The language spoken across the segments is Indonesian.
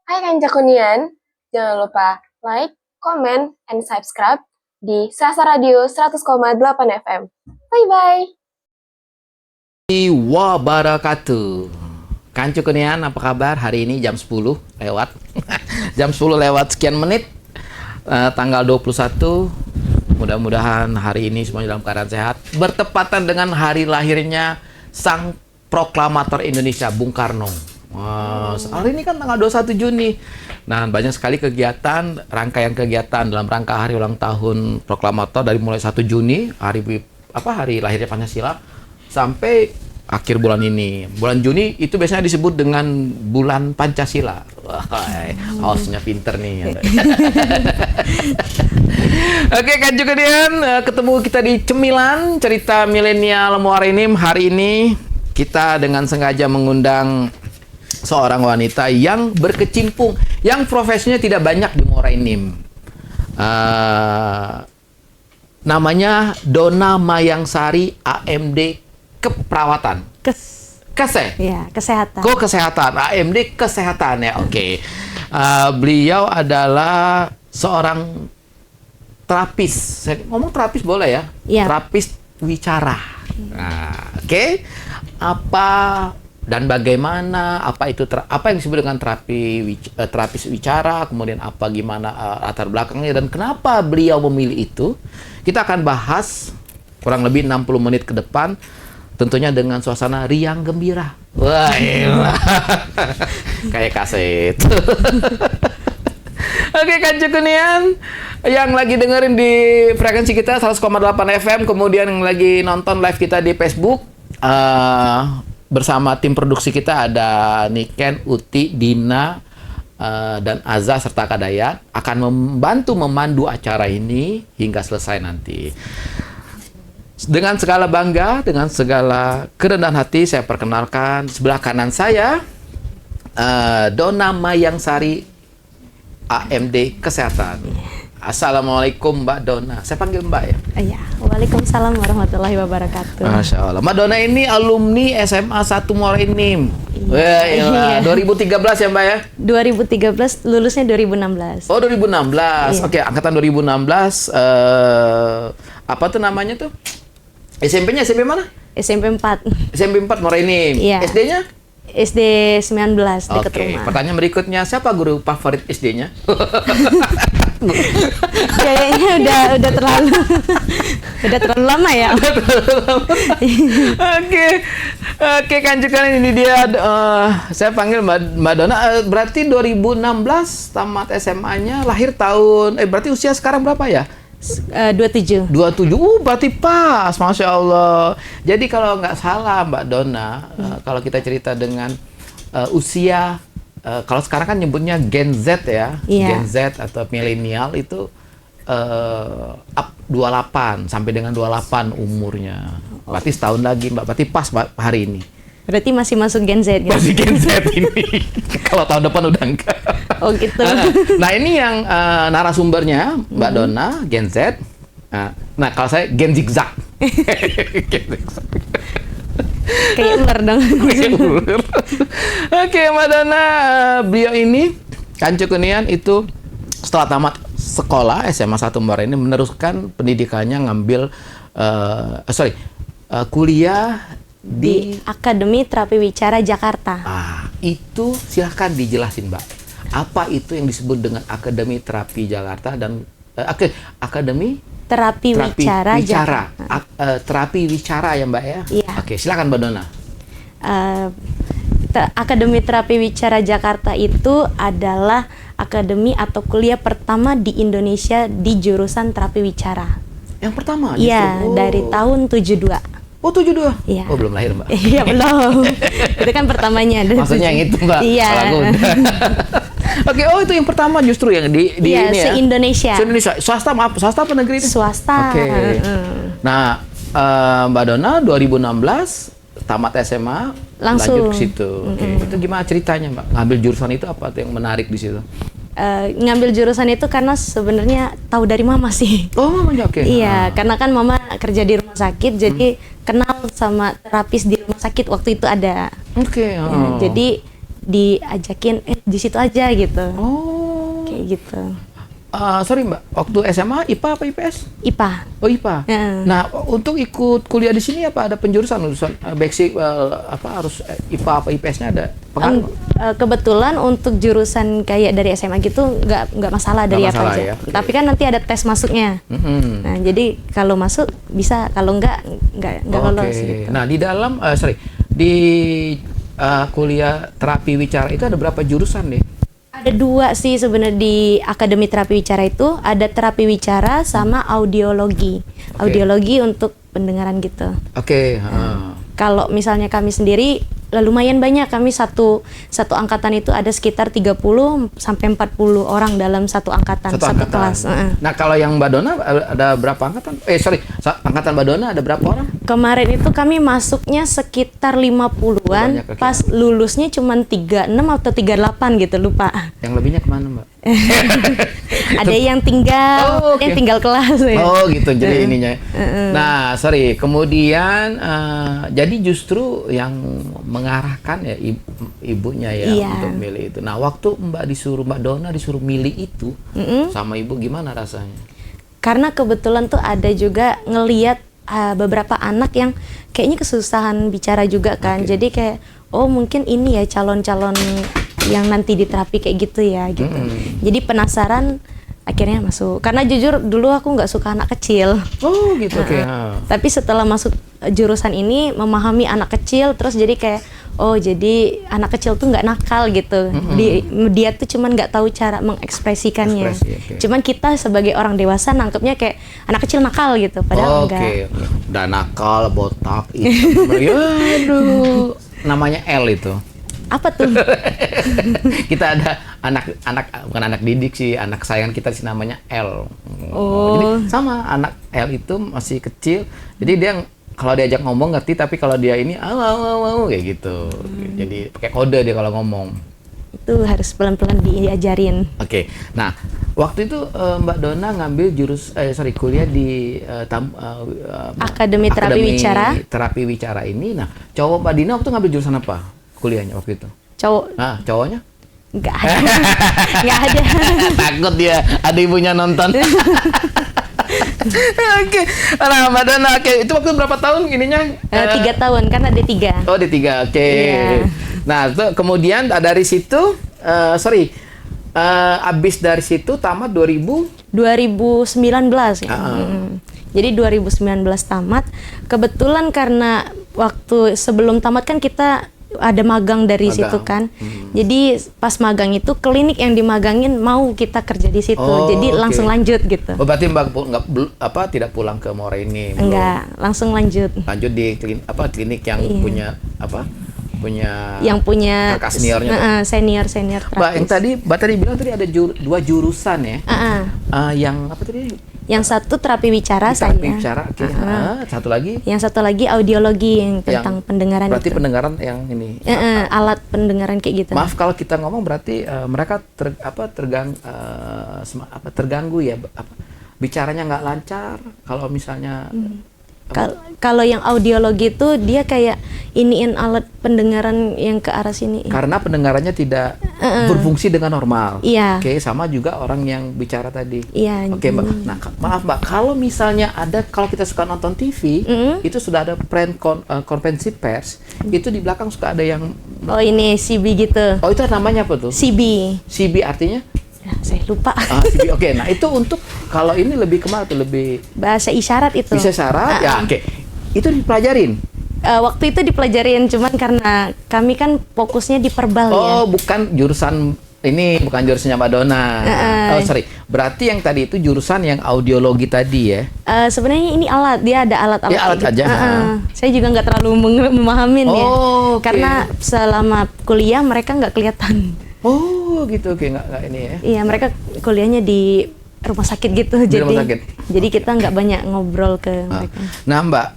Hai Kanjakunian, jangan lupa like, comment, and subscribe di Sasa Radio 100,8 FM. Bye-bye! Wabarakatuh. Kancu Kunian, apa kabar? Hari ini jam 10 lewat. Jam 10 lewat sekian menit. Tanggal 21. Mudah-mudahan hari ini semuanya dalam keadaan sehat. Bertepatan dengan hari lahirnya Sang Proklamator Indonesia, Bung Karno. Hari ini kan tanggal 21 Juni. Nah, banyak sekali kegiatan, rangkaian kegiatan dalam rangka hari ulang tahun Proklamator dari mulai 1 Juni, hari lahirnya Pancasila, sampai akhir bulan ini. Bulan Juni itu biasanya disebut dengan bulan Pancasila. Wah, hostnya pinter nih. Oke, kan juga ketemu kita di Cemilan, cerita milenial Muara Enim. Hari ini kita dengan sengaja mengundang seorang wanita yang berkecimpung, yang profesinya tidak banyak di Muara Enim. Namanya Donna Mayangsari, AMD Keperawatan. Kesehatan. Kesehatan. AMD Kesehatan ya. Oke. Beliau adalah seorang terapis. Saya ngomong terapis boleh ya? Iya. Terapis wicara. Nah, oke. Apa dan bagaimana, apa yang disebut dengan terapis wicara, kemudian gimana latar belakangnya, dan kenapa beliau memilih itu, kita akan bahas kurang lebih 60 menit ke depan, tentunya dengan suasana riang gembira. Wah, kayak kaset. Oke, Kancu Kunian yang lagi dengerin di frekuensi kita 100,8 FM, kemudian yang lagi nonton live kita di Facebook, bersama tim produksi kita ada Niken, Uti, Dina, dan Azza serta Kadayat akan membantu memandu acara ini hingga selesai nanti. Dengan segala bangga, dengan segala kerendahan hati, saya perkenalkan sebelah kanan saya, Donna Mayangsari, AMD Kesehatan. Assalamualaikum Mbak Donna. Saya panggil Mbak ya? Iya. Waalaikumsalam warahmatullahi wabarakatuh. Masya Allah. Mbak Donna ini alumni SMA 1 Muara Enim. Iya. 2013 ya Mbak ya? 2013, lulusnya 2016. Oh, 2016. Iya. Oke, angkatan 2016. Apa tuh namanya tuh? SMP-nya SMP mana? SMP 4. SMP 4 Muara Enim. Iya. SD-nya? SD 19 dekat Oke, rumah. pertanyaan berikutnya, siapa guru favorit SD-nya? Kayaknya udah terlalu udah terlalu lama ya. Oke, Kanjukan, ini dia. Saya panggil Mbak Donna. Berarti 2016 tamat SMA-nya, lahir tahun. Berarti usia sekarang berapa ya? 27. 27, berarti pas, Masya Allah. Jadi kalau nggak salah Mbak Donna, kalau kita cerita dengan usia, kalau sekarang kan nyebutnya Gen Z ya, Iya. Gen Z atau milenial itu 28 sampai dengan 28 umurnya. Berarti setahun lagi Mbak, berarti pas Mbak hari ini. Berarti masih masuk Gen Z gitu. Masih Gen Z ini. Kalau tahun depan udah enggak. Oh gitu. Nah, ini yang narasumbernya Mbak Donna, Gen Z. Nah, kalau saya Gen Zigzag. Kayak ular dong. Oke, Mbak Donna, beliau ini Kancu Kunian itu setelah tamat sekolah SMA 1 Muara ini meneruskan pendidikannya ngambil kuliah Di Akademi Terapi Wicara Jakarta. Itu silahkan dijelasin Mbak. Apa itu yang disebut dengan Akademi Terapi Jakarta dan Akademi Terapi Wicara Jakarta. Terapi Wicara ya Mbak ya? Iya. Oke, silakan Mbak Donna. Akademi Terapi Wicara Jakarta itu adalah akademi atau kuliah pertama di Indonesia di jurusan terapi wicara. Yang pertama? Iya, dari tahun 72. Oh, 72? Iya. Oh, belum lahir Mbak. Iya, belum. Itu kan pertamanya. Maksudnya yang itu Mbak? Iya. Kalau aku udah. Oke, itu yang pertama justru yang di Iya, ini ya? se-Indonesia. Se-Indonesia. Swasta apa negeri ini? Swasta. Oke. Nah, Mbak Donna 2016 tamat SMA, Langsung. lanjut ke situ. Oke. Itu gimana ceritanya Mbak? Ngambil jurusan itu apa tuh yang menarik di situ? Ngambil jurusan itu karena sebenarnya tahu dari mama sih. Oh, mamanya oke. Iya, karena kan mama kerja di rumah sakit, jadi kenal sama terapis di rumah sakit waktu itu ada. Oke. Ya, jadi diajakin di situ aja gitu. Oh. Kayak gitu. Sorry Mbak, waktu SMA IPA apa IPS? IPA. Oh IPA. Nah untuk ikut kuliah di sini apa ada penjurusan basic apa harus IPA apa IPS-nya ada pengaruh? Kebetulan untuk jurusan kayak dari SMA gitu nggak masalah dari Nggak apa masalah aja. ya, oke. Tapi kan nanti ada tes masuknya. Nah jadi kalau masuk bisa, kalau nggak lolos gitu. Nah di dalam di kuliah terapi wicara itu ada berapa jurusan deh? Ada 2 sih sebenarnya di Akademi Terapi Wicara itu, ada terapi wicara sama audiologi. Oke. Audiologi untuk pendengaran gitu. Oke. Kalau misalnya kami sendiri lumayan banyak, kami satu angkatan itu ada sekitar 30 sampai 40 orang dalam satu angkatan, satu kelas. Nah kalau yang Mbak Dona ada berapa angkatan? Angkatan Mbak Dona ada berapa orang? Kemarin itu kami masuknya sekitar 50-an, Banyak, oke. pas lulusnya cuma 36 atau 38 gitu, lupa. Yang lebihnya kemana Mbak? Ada yang tinggal, Oh, oke. yang tinggal kelas ya. Oh gitu, jadi ininya. Nah, kemudian jadi justru yang mengarahkan ya ibunya ya Iya. untuk milih itu. Nah, waktu Mbak Dona disuruh milih itu sama ibu gimana rasanya? Karena kebetulan tuh ada juga ngeliat beberapa anak yang kayaknya kesusahan bicara juga kan. Oke. Jadi kayak, oh mungkin ini ya calon-calon yang nanti diterapi kayak gitu ya gitu. Jadi penasaran, akhirnya masuk. Karena jujur dulu aku nggak suka anak kecil. Oh gitu, oke. Tapi setelah masuk jurusan ini, memahami anak kecil, terus jadi kayak, oh jadi anak kecil tuh nggak nakal gitu. Dia tuh cuman nggak tahu cara mengekspresikannya. Ekspresi, oke. Cuman kita sebagai orang dewasa nangkepnya kayak anak kecil nakal gitu, padahal enggak. Udah nakal, botak, itu. Aduh, namanya L itu. Apa tuh? Kita ada bukan anak didik sih, anak sayangan kita sih namanya L. Oh. Jadi sama anak L itu masih kecil. Jadi dia kalau diajak ngomong ngerti, tapi kalau dia ini kayak gitu. Jadi pakai kode dia kalau ngomong. Itu harus pelan-pelan diajarin. Oke. Nah, waktu itu Mbak Dona ngambil kuliah di Akademi Terapi Wicara. Terapi Wicara ini. Nah, cowok Mbak Dina waktu ngambil jurusan apa? Kuliahnya waktu itu. Cowok Nah, cowoknya? nggak ada. Nggak ada. Takut dia, ada ibunya nonton. Oke. Nah, Mbak Dona, oke. Itu waktu berapa tahun ininya? 3 tahun, kan ada 3. Oh, di 3, oke. Iya. Nah, itu kemudian dari situ, abis dari situ tamat 2019 ya. Jadi 2019 tamat. Kebetulan karena waktu sebelum tamat kan kita ada magang dari Magang. situ kan. Jadi pas magang itu klinik yang dimagangin mau kita kerja di situ. Oh, Jadi oke. langsung lanjut gitu. Oh, berarti Mbak tidak pulang ke Moraini? belum? Enggak, langsung lanjut. Lanjut di klinik yang Iya. punya Yang punya kakak seniornya. senior Mbak, yang terapis. Mbak tadi bilang tadi ada 2 jurusan ya. Yang apa tadi? Yang satu terapi wicara Terapi saya. bicara. Oke. Satu lagi? Yang satu lagi audiologi yang tentang pendengaran Berarti itu. pendengaran yang ini. Alat pendengaran kayak gitu. Maaf kalau kita ngomong berarti mereka terganggu ya, bicaranya nggak lancar kalau misalnya. Kalau yang audiologi itu dia kayak iniin alat pendengaran yang ke arah sini. Karena pendengarannya tidak berfungsi dengan normal. Iya. Oke, sama juga orang yang bicara tadi. Iya. Oke, Mbak. Nah, maaf Mbak, kalau misalnya kalau kita suka nonton TV, itu sudah ada konferensi pers, itu di belakang suka ada yang Oh ini CB gitu. Oh, itu namanya apa tuh? CB. CB artinya? Ya, saya lupa. CB. Oke, nah itu untuk kalau ini lebih kemana tuh? Lebih Bahasa isyarat itu. bisa syarat? Ya, oke. Itu dipelajarin? Waktu itu dipelajarin, cuman karena kami kan fokusnya di perbal ya. Oh, bukan jurusannya Mbak Dona. Oh, sorry. Berarti yang tadi itu jurusan yang audiologi tadi ya? Sebenarnya ini alat, dia ada alat-alat. Dia alat kayak gitu. aja. Saya juga nggak terlalu memahamin ya. Oh, oke. Karena selama kuliah mereka nggak kelihatan. Oh, gitu. Oke, nggak ini ya. Iya, mereka kuliahnya di rumah sakit gitu. Di rumah sakit. Jadi kita nggak banyak ngobrol ke mereka. Nah, Mbak,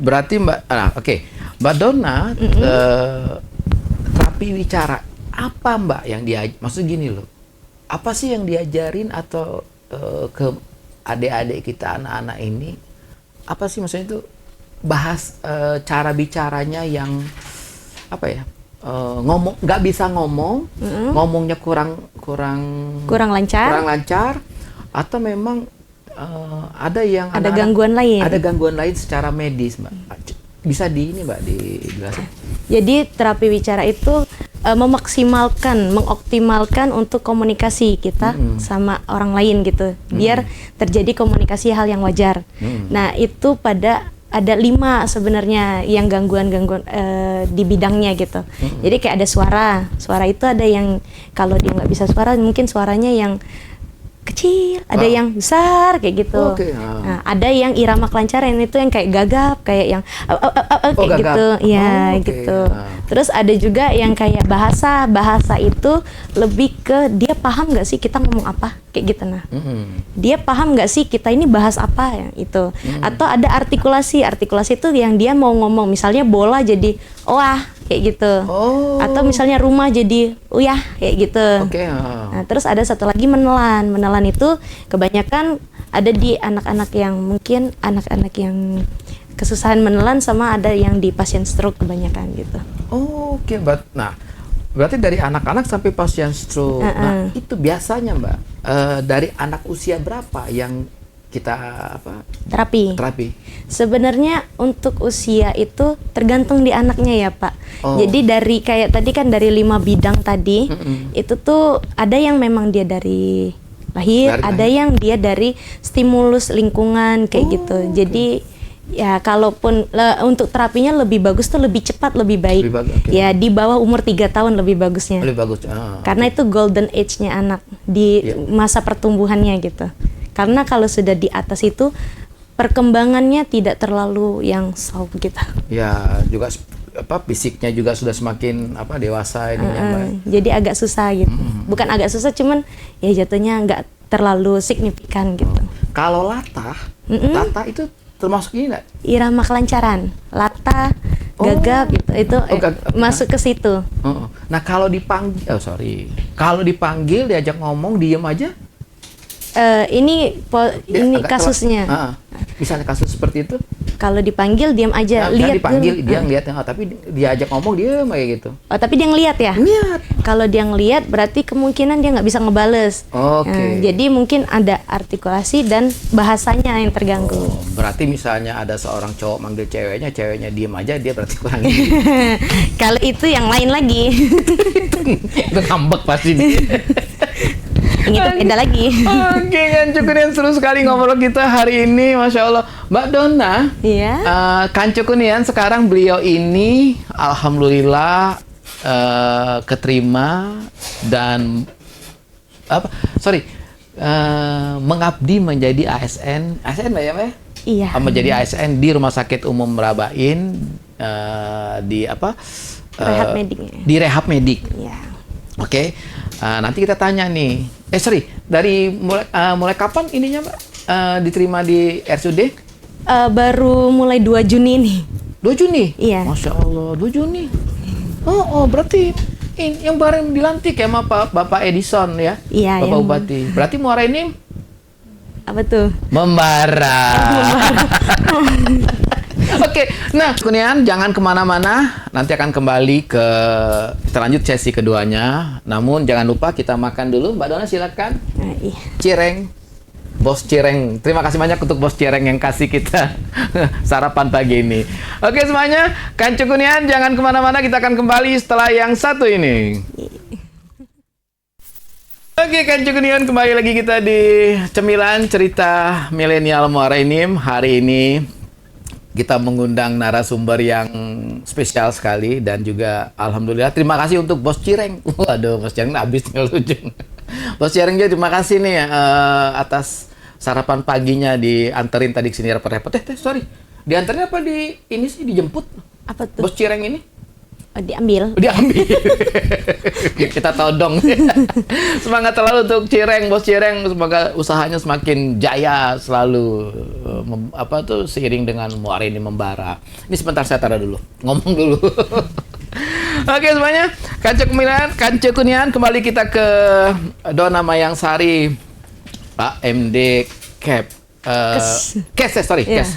berarti Mbak Dona, terapi wicara, apa Mbak yang maksud gini loh, apa sih yang diajarin atau ke adik-adik kita, anak-anak ini, apa sih maksudnya itu bahas cara bicaranya yang apa ya, nggak bisa ngomong, ngomongnya kurang Kurang lancar. atau memang ada yang Ada anak-anak- gangguan lain. Ada gangguan lain secara medis, Mbak. Bisa Mbak dijelasin? Jadi terapi bicara itu mengoptimalkan untuk komunikasi kita sama orang lain gitu, biar terjadi komunikasi hal yang wajar. Nah itu ada 5 sebenarnya yang gangguan-gangguan di bidangnya gitu. Jadi kayak ada suara itu ada yang kalau dia nggak bisa suara mungkin suaranya yang kecil, ada yang besar kayak gitu. Oke. Nah, ada yang irama kelancaran itu yang kayak gagap, kayak yang kayak gagap. gitu, ya Oke. gitu. Terus ada juga yang kayak bahasa itu lebih ke dia paham nggak sih kita ngomong apa, kayak gitu. Nah, dia paham nggak sih kita ini bahas apa ya itu. Atau ada artikulasi itu yang dia mau ngomong, misalnya bola jadi wah kayak gitu. Atau misalnya rumah jadi uyah kayak gitu. Oke. Nah, terus ada satu lagi menelan itu kebanyakan ada di anak-anak yang mungkin anak-anak yang kesusahan menelan, sama ada yang di pasien stroke kebanyakan gitu. Oke, berarti dari anak-anak sampai pasien stroke. Nah, itu biasanya Mbak dari anak usia berapa yang kita Terapi. Sebenarnya untuk usia itu tergantung di anaknya ya Pak. Jadi dari kayak tadi kan dari 5 bidang tadi, itu tuh ada yang memang dia dari lahir, ada yang dia dari stimulus lingkungan kayak gitu. Jadi ya kalaupun untuk terapinya lebih bagus tuh lebih cepat lebih baik. Ya di bawah umur 3 tahun lebih bagusnya. Lebih bagus. Karena itu golden age-nya anak di masa pertumbuhannya gitu. Karena kalau sudah di atas itu perkembangannya tidak terlalu yang slow gitu. Ya, juga fisiknya juga sudah semakin dewasa ini jadi agak susah gitu. Bukan agak susah, cuman ya jatuhnya nggak terlalu signifikan gitu. Kalau latah itu termasuk ini nggak? Irama kelancaran, latah, gagap gitu. Itu masuk ke situ. Nah, kalau dipanggil diajak ngomong diem aja? Ini kasusnya. Misalnya kasus seperti itu? Kalau dipanggil diam aja, lihat dipanggil dulu. dia ngeliat, tapi diajak ngomong dia kayak gitu. Tapi dia ngelihat ya? Ngeliat. Kalau dia ngelihat berarti kemungkinan dia nggak bisa ngebales. Jadi mungkin ada artikulasi dan bahasanya yang terganggu. Berarti misalnya ada seorang cowok manggil ceweknya diem aja, dia berarti kurang. Kalau itu yang lain lagi. Itu ngambek pasti dia. Ini beda lagi. Oke, kan cukup seru sekali ngobrol kita hari ini, Masya Allah. Mbak Donna, iya. Kancukunian sekarang beliau ini alhamdulillah keterima dan mengabdi menjadi ASN Mbak ya, Mbak? Iya. Menjadi ASN di Rumah Sakit Umum Merabain Rehab medik. Di rehab medik. Iya. Oke. Nanti kita tanya nih. Dari mulai kapan ininya Mbak diterima di RSUD? Baru mulai 2 Juni nih. 2 Juni? Iya. Masya Allah, 2 Juni. Berarti yang bareng dilantik ya sama Bapak Edison ya? Iya. Bapak Bupati. Berarti Muara ini apa tuh? Membara. Oke, nah Kunian jangan kemana-mana, nanti akan kembali kita lanjut sesi keduanya. Namun jangan lupa kita makan dulu. Mbak Donna silakan. Iya. Cireng, Bos Cireng. Terima kasih banyak untuk Bos Cireng yang kasih kita sarapan pagi ini. Oke semuanya, Kancukunian jangan kemana-mana, kita akan kembali setelah yang satu ini. Oke, Kancukunian kembali lagi kita di Cemilan Cerita Milenial Muara Enim. Hari ini kita mengundang narasumber yang spesial sekali dan juga alhamdulillah terima kasih untuk Bos Cireng. Waduh, Bos Cireng habis tinggal ujung. Bos Cireng juga terima kasih nih atas sarapan paginya dianterin tadi ke sini repot-repot. Sorry. Dianterin apa dijemput? Apa tuh? Bos Cireng ini? Diambil. Kita todong. Semangat selalu untuk Cireng, Bos Cireng. Semoga usahanya semakin jaya selalu seiring dengan Muara ini membara. Ini sebentar saya taruh dulu. Ngomong dulu. Oke semuanya, Kancukunian kembali kita ke Donna Mayangsari, Pak MD Kes. Kes. Kes.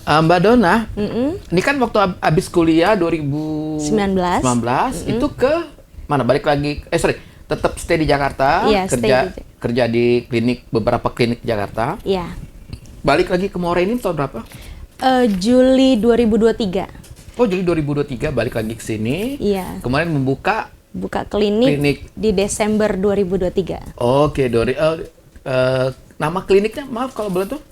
Mbak Dona, Mm-mm. ini kan waktu habis kuliah 2019 19. itu ke mana? Balik lagi? Tetap stay di Jakarta, Iya, stay kerja di beberapa klinik Jakarta. Iya. Balik lagi ke Morenin tahun berapa? Juli 2023. Oh, Juli 2023 balik lagi ke sini. Iya. Kemarin buka klinik di Desember 2023. Oke, nama kliniknya maaf kalau boleh tuh?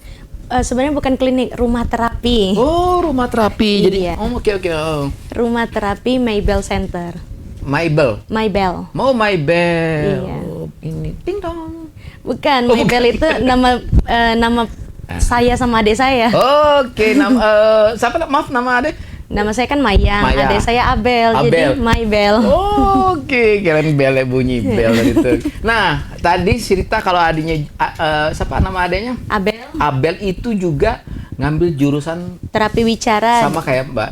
Sebenarnya bukan klinik, rumah terapi. Oh, rumah terapi. Jadi, Iya. oke. Oh. Rumah terapi Maybell Center. Maybell. Maybell. Mau Maybell. Iya. Oh, ini ting dong. Bukan, Maybell itu nama saya sama adik saya. Oke, siapa? Maaf, nama adik? Nama saya kan Mayang, Maya. adik saya Abel, Abel. jadi Maybell. Oke, keren bel bunyi bel itu. Nah, tadi cerita kalau adiknya siapa nama adiknya? Abel. Abel itu juga ngambil jurusan Terapi wicara. sama kayak Mbak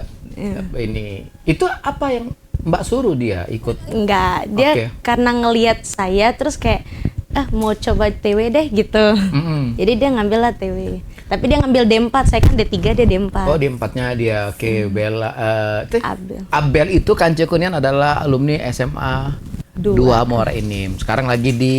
ini. Itu apa yang Mbak suruh dia ikut? Enggak, dia Oke. karena ngelihat saya terus kayak mau coba TW deh gitu. Mm-mm. Jadi dia ngambil lah TW. Tapi dia ngambil D4, saya kan D3, dia D4. Oh, di empatnya dia. Oke, Bella. Abel. Abel itu Kanci Kunian adalah alumni SMA 2 Morenin. Sekarang lagi di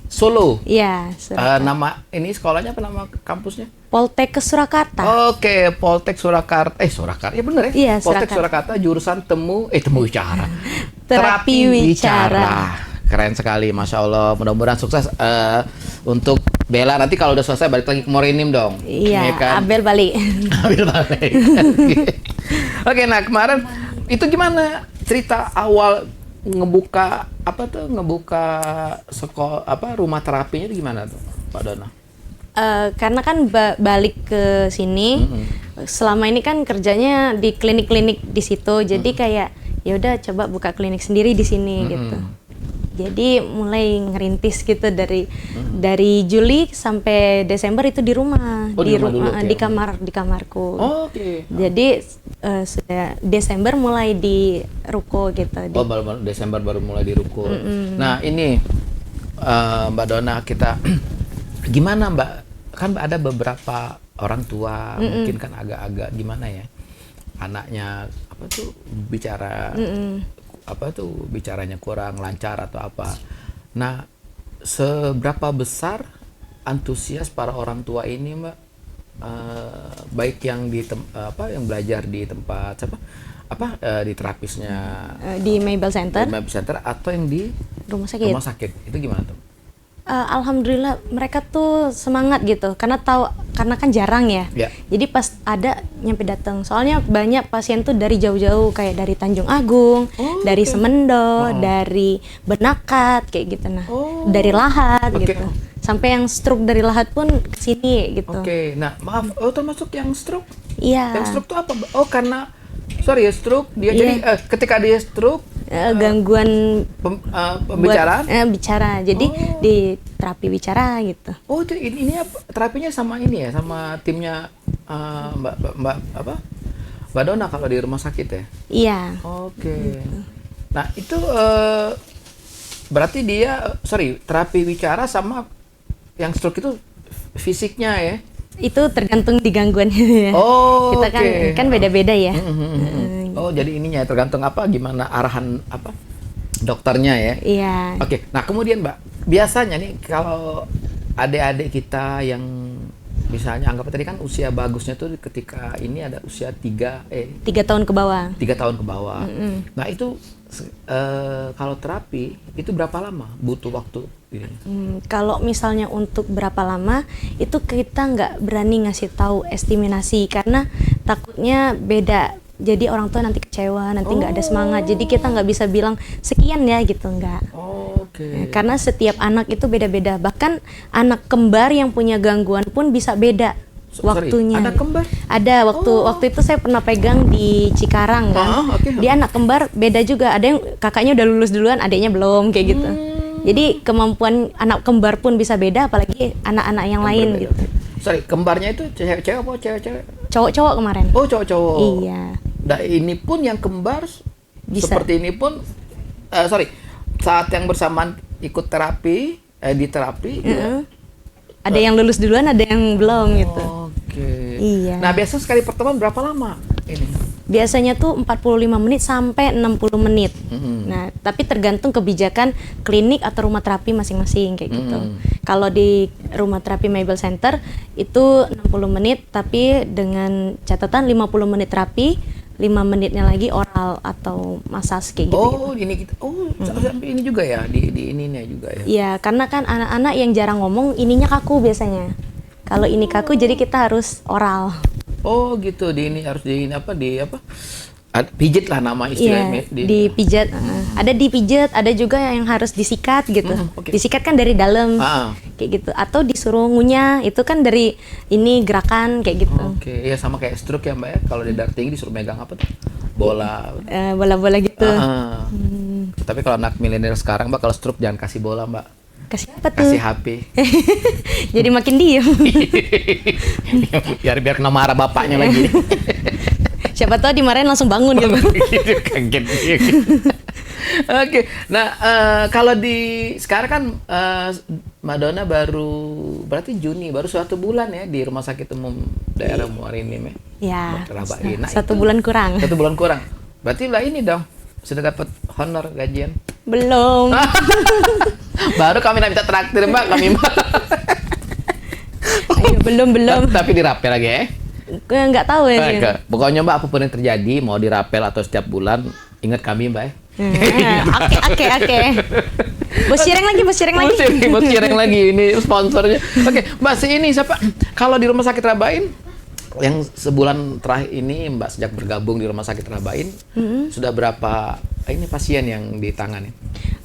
Solo. Iya, Nama ini sekolahnya apa nama kampusnya? Poltek Surakarta. Oke, Poltek Surakarta. Surakarta. Ya bener ya? Iya, Poltek Surakarta. Surakarta jurusan temu wicara. Terapi wicara. Keren sekali, Masya Allah. Mudah-mudahan sukses untuk Bella. Nanti kalau udah selesai balik lagi ke Morenin dong. Iya, Iya kan? Abel balik. Ambil balik. Oke, nah kemarin itu gimana cerita awal ngebuka sekolah rumah terapinya itu gimana tuh, Pak Dona? Karena kan balik ke sini, selama ini kan kerjanya di klinik-klinik di situ, jadi kayak ya udah coba buka klinik sendiri di sini gitu. Jadi mulai ngerintis gitu dari Juli sampai Desember itu di rumah, Oh, di rumah dulu, oke. di kamarku. Oh, oke. Jadi sudah Desember mulai di ruko gitu. Baru Desember baru mulai di ruko. Nah ini Mbak Dona, kita gimana Mbak? Kan ada beberapa orang tua mungkin kan agak-agak gimana ya, anaknya bicaranya kurang lancar atau apa. Nah, seberapa besar antusias para orang tua ini, Mbak? Baik yang yang belajar di tempat di terapisnya Di Maybell Center. di Maybell Center atau yang di Rumah sakit. rumah sakit. Itu gimana tuh? Alhamdulillah mereka tuh semangat gitu karena kan jarang ya. Ya. Jadi pas ada nyampe datang. Soalnya banyak pasien tuh dari jauh-jauh kayak dari Tanjung Agung, dari Semendo, dari Benakat kayak gitu dari Lahat gitu. Sampai yang stroke dari Lahat pun kesini gitu. Oke. Nah, maaf, termasuk yang stroke? Iya. Yang stroke tuh apa, Mbak? Oh, karena stroke dia jadi ketika dia stroke gangguan pembicaraan? Bicara. Jadi di terapi bicara gitu. Oh, ini terapinya sama ini ya, sama timnya Mbak Dona kalau di rumah sakit ya? Iya. Oke. Nah, itu berarti dia terapi bicara sama yang stroke itu fisiknya ya? Itu tergantung di gangguannya ya. Oh, kita kan beda-beda ya. Oh, jadi ininya ya, tergantung gimana arahan dokternya ya. Iya. Oke. Nah, kemudian Mbak, biasanya nih kalau adik-adik kita yang misalnya anggap tadi kan usia bagusnya tuh ketika ini ada usia 3 tahun ke bawah. 3 tahun ke bawah. Nah, itu kalau terapi itu berapa lama butuh waktu? Kalau misalnya untuk berapa lama itu kita nggak berani ngasih tahu estimasi karena takutnya beda. Jadi orang tua nanti kecewa, nanti nggak ada semangat. Jadi kita nggak bisa bilang sekian ya gitu, nggak. Oke. Karena setiap anak itu beda-beda. Bahkan anak kembar yang punya gangguan pun bisa beda waktunya. Anak kembar? Ada waktu itu saya pernah pegang di Cikarang kan. Dia anak kembar beda juga. Ada yang kakaknya udah lulus duluan, adiknya belum kayak gitu. Jadi kemampuan anak kembar pun bisa beda, apalagi anak-anak yang lain gitu. Kembarnya itu cewek apa cewek-cewek? Cowok-cowok kemarin. Oh, cowok-cowok. Iya. Nah, ini pun yang kembar Bisa. seperti ini pun saat yang bersamaan ikut di terapi gitu. Ada yang lulus duluan, ada yang belum gitu. Oke. Iya. Nah, biasa sekali pertemuan berapa lama ini? Biasanya tuh 45 menit sampai 60 menit. Nah, tapi tergantung kebijakan klinik atau rumah terapi masing-masing kayak gitu. Kalau di rumah terapi Mabel Center itu 60 menit tapi dengan catatan 50 menit terapi, 5 menitnya lagi oral atau massage kayak gitu. Oh, ini kita. Oh, sampai ini juga ya di ininya juga ya. Iya, karena kan anak-anak yang jarang ngomong ininya kaku biasanya. Kalau ini kaku jadi kita harus oral. Oh, gitu. Di ini harus di apa pijit lah nama istilahnya. Iya, dipijat. Ada dipijat, ada juga yang harus disikat gitu. Okay. Disikat kan dari dalam, kayak gitu. Atau disuruh ngunyah, itu kan dari ini gerakan kayak gitu. Oke, ya sama kayak stroke ya Mbak ya. Kalau dia darah tinggi disuruh megang apa tuh? Bola. Bola-bola gitu. Tapi kalau anak milenial sekarang Mbak, kalau stroke jangan kasih bola Mbak. Kasih apa tuh? Kasih HP. Jadi makin diem. biar kena marah bapaknya lagi. Siapa tahu dimarahin langsung bangun gitu. Kaget. Oke, nah kalau di sekarang kan Madonna berarti Juni, baru 1 bulan ya di Rumah Sakit Umum Daerah Muarinim ya? Ya, Nah, 1 bulan kurang. 1 bulan kurang. Berarti lah ini dong, sudah dapat honor gajian? Belum. Baru kami minta traktir Mbak, kami Mbak. Ayo, belum. Tapi dirapel lagi ya? Nggak tahu ya. Pokoknya Mbak, apapun yang terjadi, mau dirapel atau setiap bulan, ingat kami Mbak ya. Oke. Bos cireng lagi. Bos cireng lagi, ini sponsornya. Oke, Mbak, ini siapa? Kalau di Rumah Sakit Rabain, yang sebulan terakhir ini Mbak sejak bergabung di Rumah Sakit Rabain, sudah berapa ini pasien yang ditangani?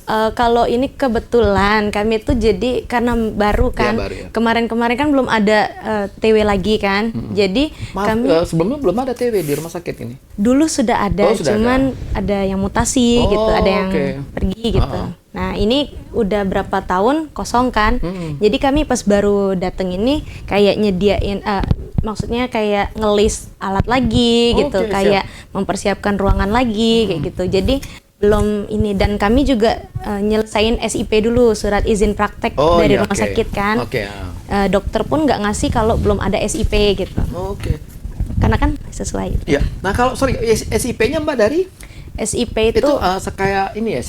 Kalau ini kebetulan kami tuh jadi karena baru kan, ya, baru, ya. Kemarin kan belum ada TW lagi kan, jadi kami sebelumnya belum ada TW di rumah sakit ini. Dulu sudah ada, cuman ada yang mutasi gitu, ada yang pergi gitu. Nah ini udah berapa tahun kosong kan, jadi kami pas baru dateng ini kayak nyediain, maksudnya kayak ngelis alat lagi gitu, kayak mempersiapkan ruangan lagi kayak gitu. Jadi belum ini, dan kami juga nyelesain SIP dulu, surat izin praktek dari rumah sakit kan. Dokter pun nggak ngasih kalau belum ada SIP gitu. Karena kan sesuai. Iya. Nah kalau SIP-nya Mbak dari? SIP itu kayak ini ya,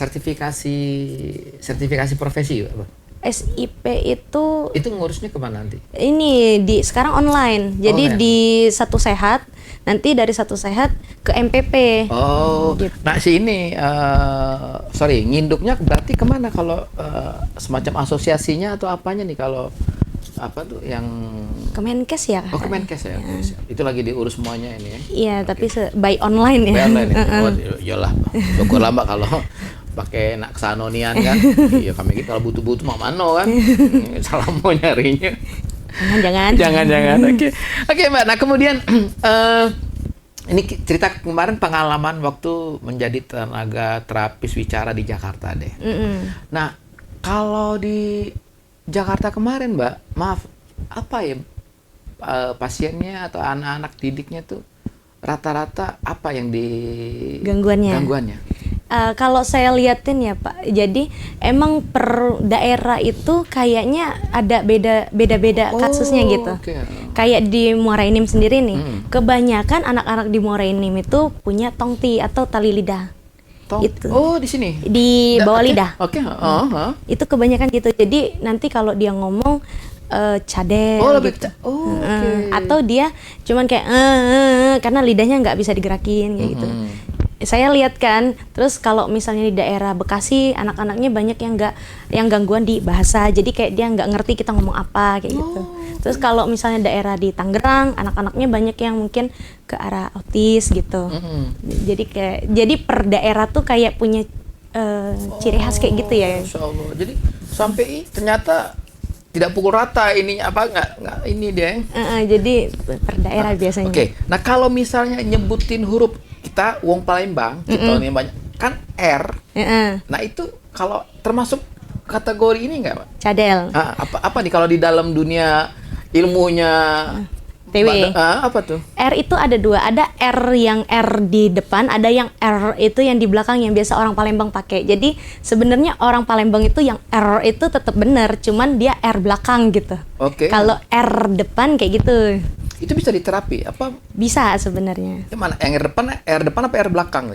sertifikasi profesi apa? SIP itu ngurusnya kemana nanti? Ini sekarang online. Jadi di Satu Sehat, nanti dari Satu Sehat ke MPP. Gitu. Nah ini nginduknya berarti kemana kalau semacam asosiasinya atau apanya nih kalau apa tuh yang Kemenkes ya? Kemenkes ya. Itu lagi diurus semuanya ini ya? Iya, tapi by online ya. By online ya? Iyalah, syukurlah Mbak kalau pakai naksanonian kan. Iya kami gitu kalau butuh-butuh mah mano kan. Salah mau nyarinya. Jangan. Oke Mbak. Nah kemudian ini cerita kemarin pengalaman waktu menjadi tenaga terapis wicara di Jakarta deh. Nah kalau di Jakarta kemarin Mbak, maaf, apa ya pasiennya atau anak-anak didiknya tuh rata-rata apa yang gangguannya? Kalau saya liatin ya Pak, jadi emang per daerah itu kayaknya ada beda-beda kasusnya gitu. Kayak di Muara Enim sendiri nih, kebanyakan anak-anak di Muara Enim itu punya tongti atau tali lidah. Itu. Di sini? Di bawah lidah. Itu Itu kebanyakan gitu. Jadi nanti kalau dia ngomong cadel gitu. Atau dia cuman kayak karena lidahnya nggak bisa digerakin kayak gitu. Saya lihat kan, terus kalau misalnya di daerah Bekasi anak-anaknya banyak yang gangguan di bahasa, jadi kayak dia nggak ngerti kita ngomong apa kayak gitu. Terus kalau misalnya daerah di Tangerang anak-anaknya banyak yang mungkin ke arah autis gitu. Jadi per daerah tuh kayak punya ciri khas kayak gitu ya. Masya Allah. Jadi sampai ternyata tidak pukul rata ininya apa nggak ini dia. Jadi per daerah biasanya. Nah kalau misalnya nyebutin huruf kita Wong Palembang, kita nih banyak kan R. Nah itu kalau termasuk kategori ini nggak Pak? Cadel. Apa nih kalau di dalam dunia ilmunya TW. Apa tuh? R itu ada dua, ada R yang R di depan, ada yang R itu yang di belakang yang biasa orang Palembang pakai. Jadi sebenarnya orang Palembang itu yang R itu tetap benar, cuman dia R belakang gitu. Oke. Kalau R depan kayak gitu. Itu bisa diterapi apa? Bisa sebenarnya. Mana? Yang R depan apa R belakang?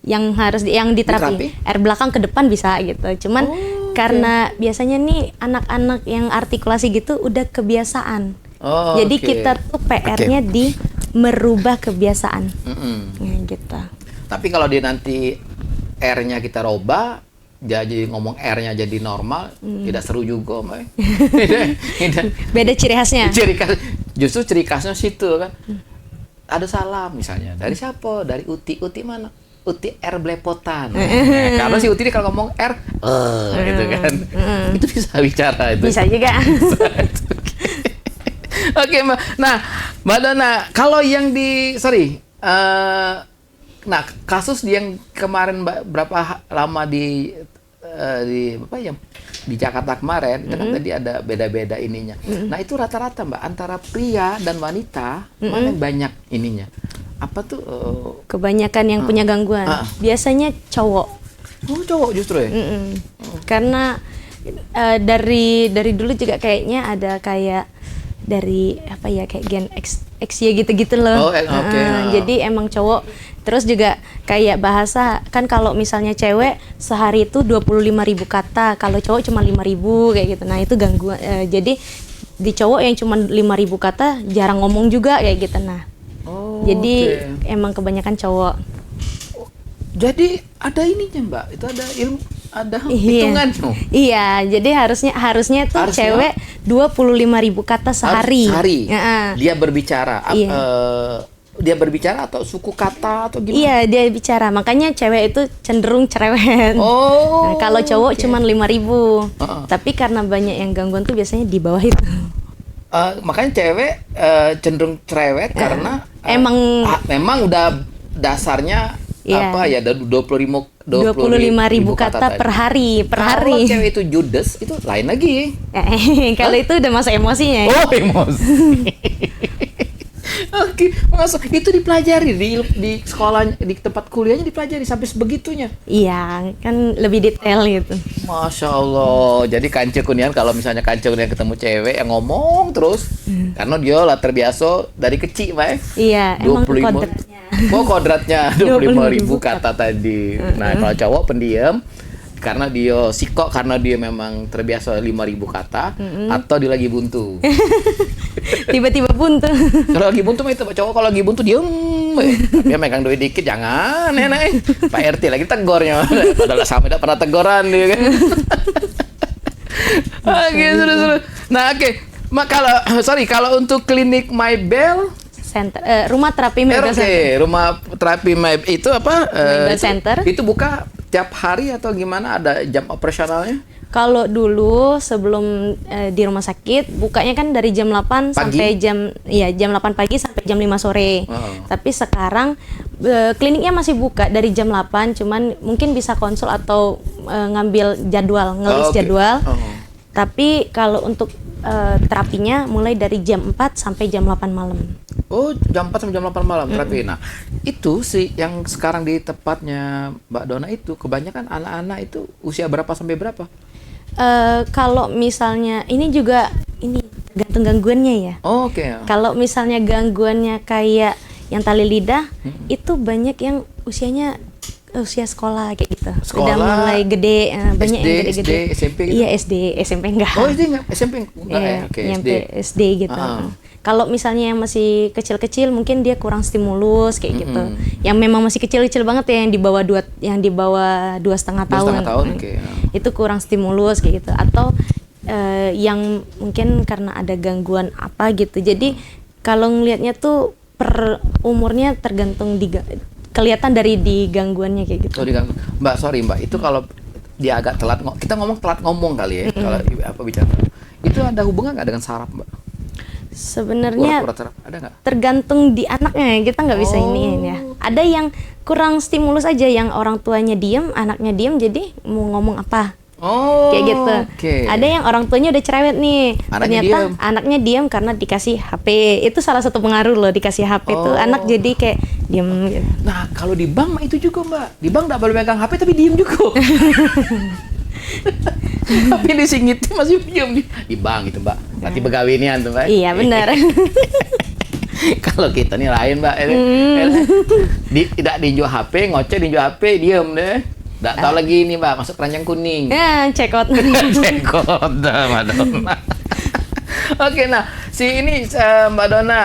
Yang harus yang diterapi. R belakang ke depan bisa gitu. Cuman karena biasanya nih anak-anak yang artikulasi gitu udah kebiasaan. Jadi kita tuh PR-nya di merubah kebiasaan. Gitu. Tapi kalau dia nanti R-nya kita robah, jadi ngomong R-nya jadi normal, tidak seru juga, Mbak. Beda ciri khasnya. Justru ciri khasnya situ kan. Ada salam misalnya. Dari siapa? Dari Uti. Uti mana? Uti R belepotan. Karena si Uti kalau ngomong R, gitu kan. Itu bisa bicara itu. Bisa juga. Oke, Mbak. Nah, Mbak Dona, kalau yang nah, kasus yang kemarin Mbak berapa lama di Jakarta kemarin, itu kan tadi ada beda-beda ininya. Nah, itu rata-rata Mbak antara pria dan wanita mana yang banyak ininya? Apa tuh? Kebanyakan yang punya gangguan. Biasanya cowok. Oh, cowok justru ya? Karena dari dulu juga kayaknya ada kayak dari apa ya kayak gen X ya gitu-gitu loh. Jadi emang cowok. Terus juga kayak bahasa kan kalau misalnya cewek sehari itu 25.000 kata, kalau cowok cuma 5.000 kayak gitu. Nah, itu gangguan. Jadi di cowok yang cuma 5.000 kata jarang ngomong juga kayak gitu. Nah. Jadi emang kebanyakan cowok. Jadi ada ininya, Mbak. Itu ada ilmu, ada hitungan. Iya, jadi harusnya tuh cewek 25.000 kata sehari. Dia berbicara. Dia berbicara atau suku kata atau gimana? Iya, dia bicara. Makanya cewek itu cenderung cerewet. Nah, kalau cowok cuma 5.000. Tapi karena banyak yang gangguan tuh biasanya di bawah itu. Makanya cewek cenderung cerewet karena memang udah dasarnya apa ya, 25.000 kata per hari. Kalau cewek itu judes, itu lain lagi. Kalau itu udah masuk emosinya. Oh, emosi. Oke, masuk itu dipelajari di sekolah, di tempat kuliahnya dipelajari sampai sebegitunya. Iya, kan lebih detail gitu. Masya Allah. Jadi Kance Kunian kalau misalnya Kance Kunian ketemu cewek yang ngomong terus, karena dia lah terbiasa dari kecil, Pak. Iya, emang kodratnya. Kodratnya 25.000 kata tadi. Nah, kalau cowok pendiam, karena dia sikok, karena dia memang terbiasa 5.000 kata, atau dia lagi buntu. Tiba-tiba buntu. Kalau lagi buntu itu cowok, kalau lagi buntu diem, dia megang duit dikit, jangan nenek. Pak RT lagi tegornya, padahal sama tidak pernah tegoran dia kan. Oke, seru. Nah, kalau untuk klinik My Bell Center, rumah terapi Maybell Center. Rumah terapi Maybell itu apa? Maybell Center. Itu buka tiap hari atau gimana? Ada jam operasionalnya? Kalau dulu sebelum di rumah sakit bukanya kan dari jam 8 sampai jam 8 pagi sampai jam 5 sore. Tapi sekarang kliniknya masih buka dari jam 8, cuman mungkin bisa konsul atau ngambil jadwal, ngelis jadwal. Tapi kalau untuk terapinya mulai dari jam 4 sampai jam 8 malam. Oh, jam 4 sampai jam 8 malam terapi. Nah, itu sih yang sekarang di tempatnya Mbak Dona itu kebanyakan anak-anak itu usia berapa sampai berapa? Kalau misalnya ini juga tergantung gangguannya ya. Kalau misalnya gangguannya kayak yang tali lidah, itu banyak yang usianya usia sekolah kayak gitu. Udah mulai gede, banyak SD, yang gede-gede. SD, SMP gitu? Iya, SD, SMP enggak. Oh, SD enggak? SMP enggak ya? Oke, nyampe SD gitu. Kalau misalnya yang masih kecil-kecil mungkin dia kurang stimulus kayak gitu. Yang memang masih kecil-kecil banget ya, yang di bawah 2,5 tahun. 2,5 tahun, Itu kurang stimulus kayak gitu. Atau yang mungkin karena ada gangguan apa gitu. Jadi kalau ngelihatnya tuh per umurnya tergantung kelihatan dari di gangguannya kayak gitu. Mbak, sorry Mbak, itu kalau dia agak telat, kita ngomong telat ngomong kali ya, kalau apa bicara. Itu ada hubungan nggak dengan saraf, Mbak? Sebenarnya ada nggak? Tergantung di anaknya, kita nggak bisa iniin ya. Ada yang kurang stimulus aja, yang orang tuanya diem, anaknya diem, jadi mau ngomong apa Oh, kayak gitu. oke. Ada yang orang tuanya udah cerewet nih, Anaknya ternyata diem. anaknya diam karena dikasih HP. Itu salah satu pengaruh loh, dikasih HP tuh anak jadi kayak diam gitu. Nah, kalau di bank mah itu juga, Mbak. Di bank nggak boleh megang HP tapi diem juga. Tapi disinggitin masih diem di bank gitu, Mbak. Nanti begawinian tuh, Mbak. Iya benar. Kalau kita nih lain, Mbak. Tidak dijual HP, ngoceh dijual HP, diem deh. Nggak tahu lagi nih, Mbak, masuk keranjang kuning. Ya, cekot. Cekot, Mbak Dona. Oke, nah, Mbak Dona,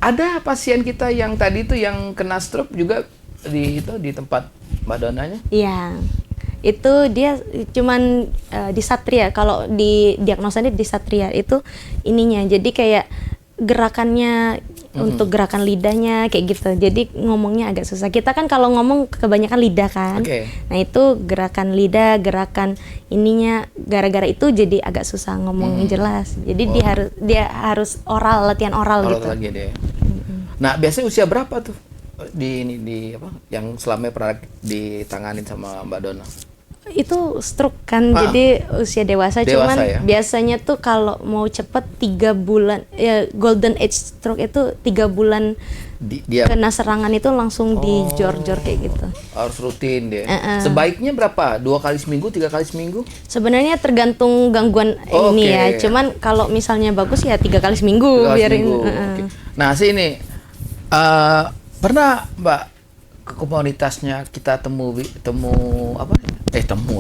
ada pasien kita yang tadi tuh yang kena stroke juga di tempat Mbak Donanya? Iya. Itu dia cuman di Satria, kalau di diagnosanya di Satria itu ininya. Jadi kayak gerakannya untuk gerakan lidahnya kayak gitu. Jadi ngomongnya agak susah. Kita kan kalau ngomong kebanyakan lidah kan. Oke. Nah, itu gerakan lidah, gerakan ininya gara-gara itu jadi agak susah ngomong jelas. Jadi dia harus oral, latihan oral gitu. Lagi deh. Nah, biasanya usia berapa tuh di apa yang selama pernah ditanganin sama Mbak Dona? Itu stroke kan, jadi usia dewasa cuman ya? biasanya tuh kalau mau cepet 3 bulan ya, golden age stroke itu 3 bulan Dia kena serangan itu langsung di jor-jor kayak gitu. harus rutin deh. Sebaiknya berapa? 2 kali seminggu, 3 kali seminggu? Sebenarnya tergantung gangguan ini ya, cuman kalau misalnya bagus ya 3 kali seminggu 3 kali biarin. seminggu. Oke. Nah, sini pernah Mbak ke komunitasnya kita temu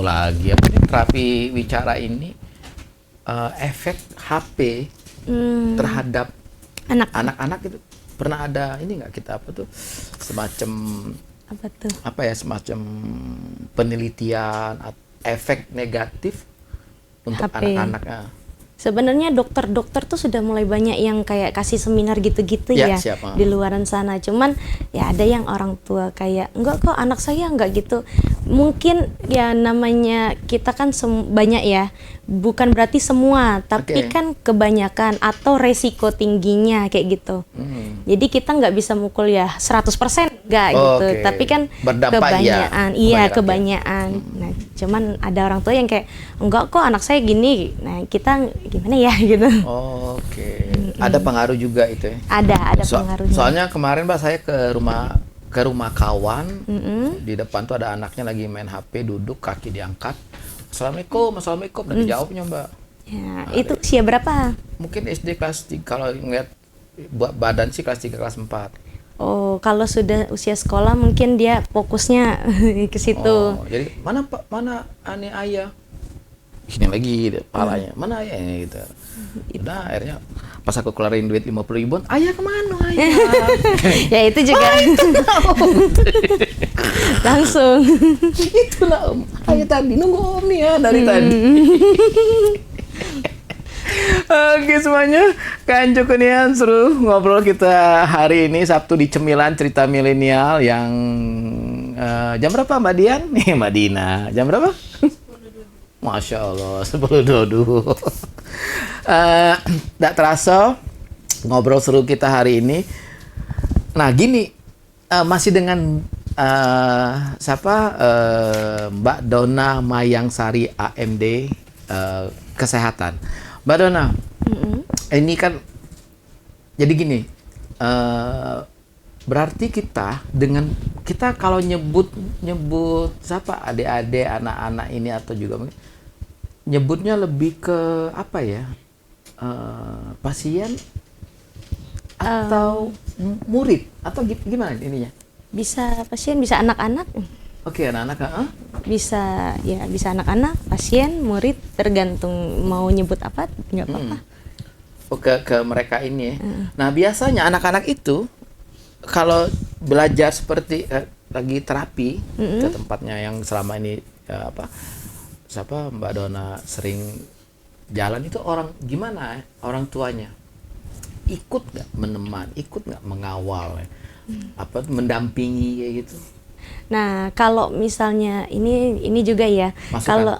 lagi apa nih, terapi bicara ini efek HP terhadap anak-anak itu pernah ada ini nggak kita apa tuh semacam Apa tuh? semacam penelitian efek negatif untuk HP. anak-anaknya. Sebenarnya dokter-dokter tuh sudah mulai banyak yang kayak kasih seminar gitu-gitu ya siapa? di luaran sana. Cuman ya ada yang orang tua kayak enggak kok anak saya enggak gitu. Mungkin ya namanya kita kan banyak ya. Bukan berarti semua, tapi kan kebanyakan atau resiko tingginya kayak gitu. Jadi kita nggak bisa mukul ya 100% enggak gitu. Tapi kan berdampak kebanyakan, kebanyakan. Nah, cuman ada orang tua yang kayak enggak kok anak saya gini. Nah, kita gimana ya gitu. Oke. Ada pengaruh juga itu ya? Ada pengaruhnya. Soalnya kemarin Mbak saya ke rumah kawan, di depan tuh ada anaknya lagi main HP, duduk kaki diangkat. Assalamualaikum, dan dijawabnya Mbak. Ya, itu usia berapa? Mungkin SD kelas 3, kalau ngeliat badan sih kelas 3, kelas 4. Oh, kalau sudah usia sekolah mungkin dia fokusnya ke situ. Oh, jadi mana Pak, mana ane ayah? Sini lagi palanya, mana ayah gitu. Udah akhirnya pas aku keluarin duit 50.000, ayah kemana ayah? Ya itu juga. Langsung. Itulah Om. Ayah tadi nunggu Om nih ya dari tadi. Oke semuanya, kan cukup nih seru ngobrol kita hari ini Sabtu di Cemilan Cerita Milenial yang jam berapa Mbak Dian? Nih Mbak Dina, jam berapa? Masya Allah, 10.22. Tidak terasa ngobrol seru kita hari ini. Nah gini, masih dengan Mbak Dona Mayangsari AMD Kesehatan. Mbak Dona, ini kan jadi gini, berarti kita kalau nyebut adik-adik anak-anak ini atau juga nyebutnya lebih ke apa ya, pasien atau murid atau gimana ininya? Bisa pasien, bisa anak-anak. Oke, anak-anak. Bisa anak-anak, pasien, murid, tergantung mau nyebut apa, nggak apa-apa. Ke mereka ini ya. Nah, biasanya anak-anak itu kalau belajar seperti lagi terapi ke tempatnya yang selama ini Mbak Dona sering jalan itu gimana orang tuanya? Ikut nggak menemani, ikut nggak mengawal, mendampingi kayak gitu? Nah, kalau misalnya ini juga ya, kalau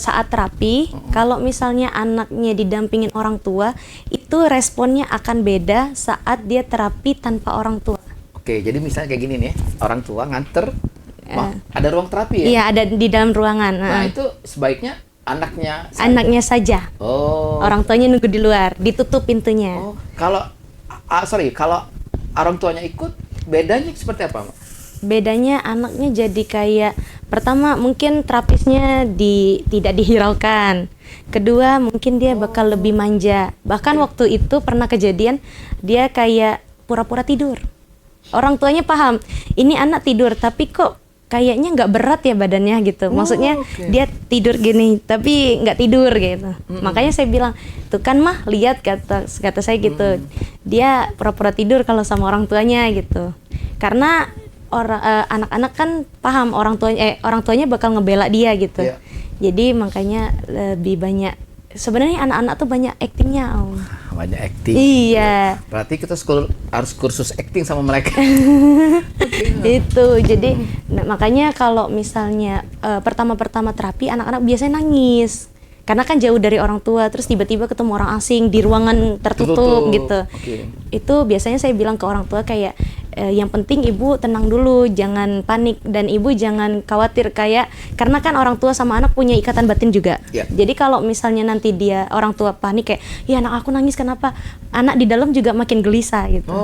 saat terapi, kalau misalnya anaknya didampingin orang tua, itu responnya akan beda saat dia terapi tanpa orang tua. Oke, jadi misalnya kayak gini nih, orang tua nganter Wah, ada ruang terapi ya? Iya, ada di dalam ruangan. Nah, itu sebaiknya anaknya saja? Anaknya saja. Oh. Orang tuanya nunggu di luar, ditutup pintunya. Oh, kalau kalau orang tuanya ikut, bedanya seperti apa, Mbak? Bedanya anaknya jadi kayak, pertama mungkin terapisnya tidak dihiraukan. Kedua mungkin dia bakal lebih manja. Bahkan waktu itu pernah kejadian dia kayak pura-pura tidur. Orang tuanya paham, ini anak tidur tapi kok kayaknya nggak berat ya badannya gitu. Maksudnya dia tidur gini tapi nggak tidur gitu. Makanya saya bilang, tuh kan mah lihat kata saya gitu. Dia pura-pura tidur kalau sama orang tuanya gitu. Karena anak-anak kan paham orang tuanya bakal ngebela dia gitu. Iya. Jadi makanya lebih banyak. Sebenarnya anak-anak tuh banyak actingnya. Banyak acting. Iya. Berarti kita harus kursus acting sama mereka. Itu jadi makanya kalau misalnya pertama-pertama terapi anak-anak biasanya nangis karena kan jauh dari orang tua, terus tiba-tiba ketemu orang asing di ruangan tertutup gitu. Itu biasanya saya bilang ke orang tua kayak yang penting ibu tenang dulu, jangan panik, dan ibu jangan khawatir karena kan orang tua sama anak punya ikatan batin juga. Jadi kalau misalnya nanti orang tua panik kayak, ya anak aku nangis kenapa, anak di dalam juga makin gelisah gitu.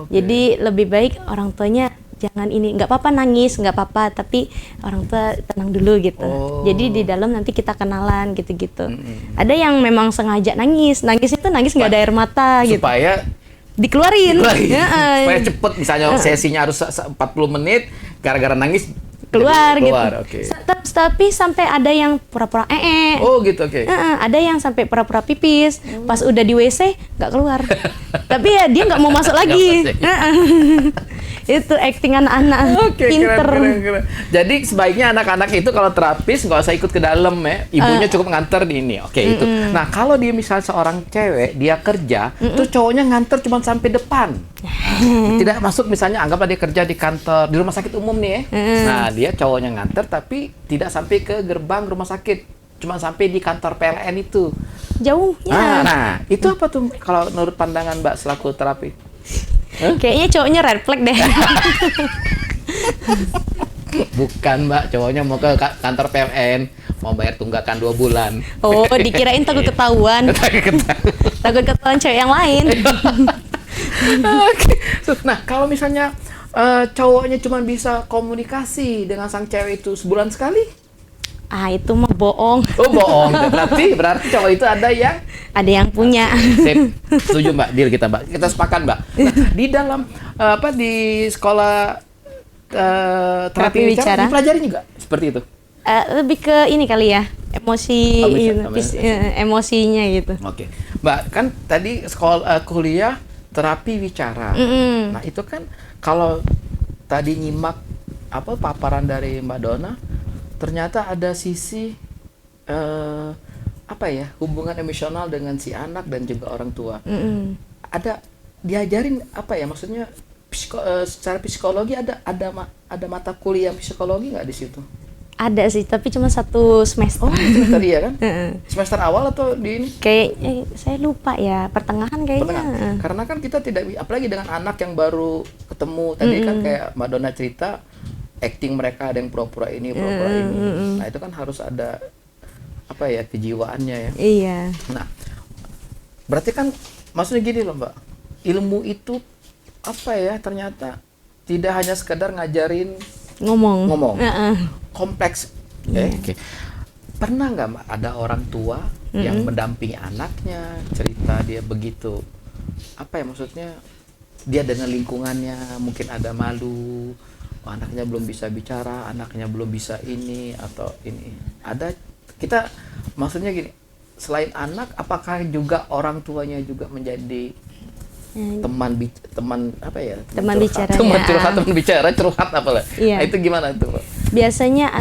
Jadi lebih baik orang tuanya jangan nggak apa-apa nangis, nggak apa-apa, tapi orang tua tenang dulu gitu. Jadi di dalam nanti kita kenalan gitu-gitu. Ada yang memang sengaja nangis itu nangis nggak ada air mata gitu. Supaya dikeluarin. Supaya cepet, misalnya sesinya harus 40 menit, gara-gara nangis keluar gitu. Okay. Tapi sampai ada yang pura-pura Oh gitu, oke. Ada yang sampai pura-pura pipis, pas udah di WC nggak keluar. Tapi ya dia nggak mau masuk lagi. Itu acting anak-anak pinter. Keren. Jadi sebaiknya anak-anak itu kalau terapis nggak usah ikut ke dalam ya, ibunya cukup nganter di ini. Itu. Nah kalau dia misalnya seorang cewek, dia kerja, tuh cowoknya nganter cuma sampai depan, tidak masuk. Misalnya anggaplah dia kerja di kantor, di rumah sakit umum nih ya. Nah dia cowoknya nganter tapi tidak sampai ke gerbang rumah sakit, cuma sampai di kantor PLN itu. Jauhnya. Nah itu apa tuh kalau menurut pandangan Mbak selaku terapi? Kayaknya cowoknya red flag deh. Bukan Mbak, cowoknya mau ke kantor PLN, mau bayar tunggakan 2 bulan. Oh, dikirain takut ketahuan. Takut ketahuan cewek yang lain. Nah, kalau misalnya cowoknya cuma bisa komunikasi dengan sang cewek itu sebulan sekali? Itu mah bohong. Oh, bohong. Berarti cowok itu ada yang punya. Sip. Setuju Mbak, deal kita Mbak. Kita sepakat Mbak. Nah, di dalam di sekolah terapi bicara dipelajari juga seperti itu. Lebih ke ini kali ya, emosinya gitu. Oke. Mbak, kan tadi kuliah terapi bicara. Nah, itu kan kalau tadi nyimak paparan dari Mbak Donna, ternyata ada sisi hubungan emosional dengan si anak dan juga orang tua. Ada diajarin maksudnya secara psikologi ada mata kuliah psikologi nggak di situ? Ada sih, tapi cuma 1 semester. Semester iya kan? Semester awal atau di ini? Kayak saya lupa ya, pertengahan kayaknya. Karena kan kita tidak, apalagi dengan anak yang baru ketemu tadi kan kayak Mbak Donna cerita, acting mereka ada yang pura-pura ini, pura-pura ini. Nah itu kan harus ada kejiwaannya ya. Iya. Nah berarti kan maksudnya gini loh Mbak, ilmu itu ternyata tidak hanya sekedar ngajarin ngomong. Kompleks. Oke. Pernah nggak Mbak ada orang tua yang mendampingi anaknya, cerita dia begitu maksudnya dia dengan lingkungannya mungkin ada malu, anaknya belum bisa bicara, anaknya belum bisa ini atau ini. Ada kita maksudnya gini, selain anak apakah juga orang tuanya juga menjadi teman bicara curhat apalah. Nah, itu gimana tuh Pak? Biasanya